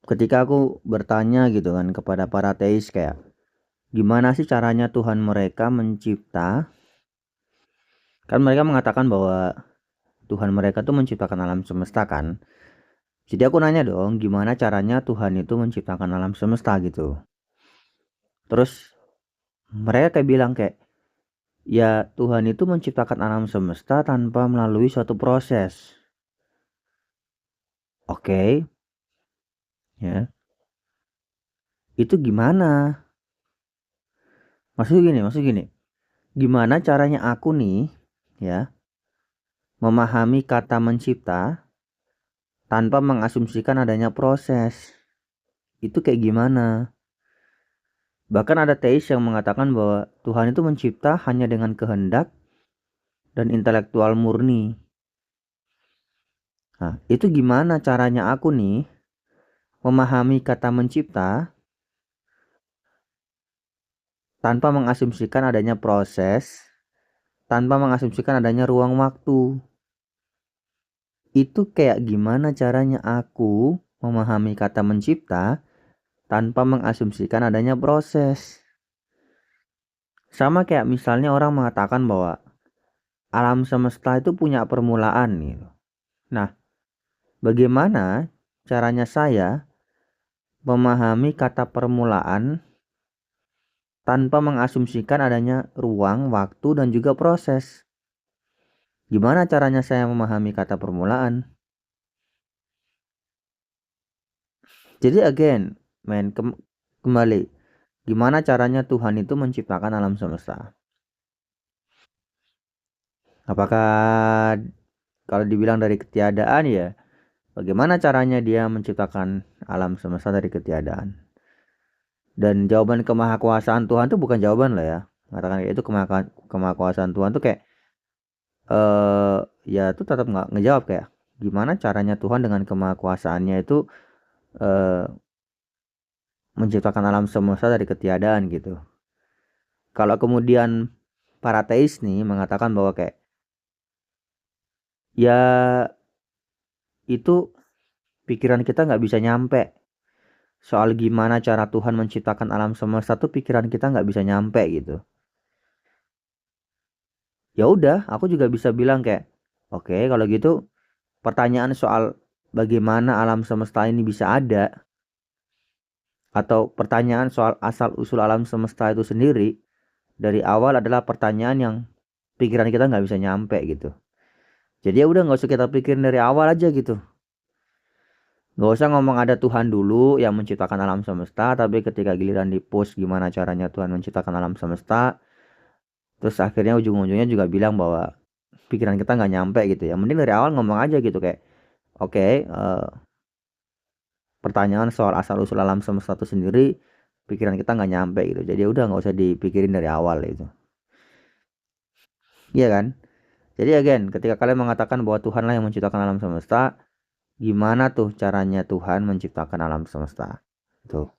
ketika aku bertanya gitu kan kepada para ateis kayak gimana sih caranya Tuhan mereka mencipta, kan mereka mengatakan bahwa Tuhan mereka tuh menciptakan alam semesta kan. Jadi aku nanya dong, gimana caranya Tuhan itu menciptakan alam semesta gitu. Terus mereka kayak bilang kayak, ya Tuhan itu menciptakan alam semesta tanpa melalui suatu proses. Oke, ya. Itu gimana? Maksud gini. Gimana caranya aku nih, ya, memahami kata mencipta tanpa mengasumsikan adanya proses? Itu kayak gimana? Bahkan ada teis yang mengatakan bahwa Tuhan itu mencipta hanya dengan kehendak dan intelektual murni. Nah, itu gimana caranya aku nih memahami kata mencipta tanpa mengasumsikan adanya proses, tanpa mengasumsikan adanya ruang waktu? Itu kayak gimana caranya aku memahami kata mencipta tanpa mengasumsikan adanya proses? Sama kayak misalnya orang mengatakan bahwa alam semesta itu punya permulaan gitu. Nah, bagaimana caranya saya memahami kata permulaan tanpa mengasumsikan adanya ruang, waktu, dan juga proses? Gimana caranya saya memahami kata permulaan? Jadi again, kembali. Gimana caranya Tuhan itu menciptakan alam semesta? Apakah kalau dibilang dari ketiadaan ya, bagaimana caranya dia menciptakan alam semesta dari ketiadaan? Dan jawaban kemahakuasaan Tuhan tuh bukan jawaban lah ya. Mengatakan kayak itu kemahakuasaan Tuhan tuh kayak ya tuh tetap nggak ngejawab kayak gimana caranya Tuhan dengan kemahakuasaannya itu eh, menciptakan alam semesta dari ketiadaan gitu. Kalau kemudian para teis nih mengatakan bahwa kayak ya itu pikiran kita nggak bisa nyampe soal gimana cara Tuhan menciptakan alam semesta tuh pikiran kita nggak bisa nyampe gitu. Ya udah, aku juga bisa bilang kayak oke, kalau gitu pertanyaan soal bagaimana alam semesta ini bisa ada atau pertanyaan soal asal usul alam semesta itu sendiri dari awal adalah pertanyaan yang pikiran kita nggak bisa nyampe gitu. Jadi ya udah nggak usah kita pikirin dari awal aja gitu. Nggak usah ngomong ada Tuhan dulu yang menciptakan alam semesta, tapi ketika giliran di push gimana caranya Tuhan menciptakan alam semesta, terus akhirnya ujung-ujungnya juga bilang bahwa pikiran kita nggak nyampe gitu ya. Mending dari awal ngomong aja gitu kayak, oke, pertanyaan soal asal usul alam semesta itu sendiri, pikiran kita nggak nyampe gitu. Jadi ya udah nggak usah dipikirin dari awal itu. Iya kan? Jadi again, ketika kalian mengatakan bahwa Tuhanlah yang menciptakan alam semesta, gimana tuh caranya Tuhan menciptakan alam semesta? Tuh.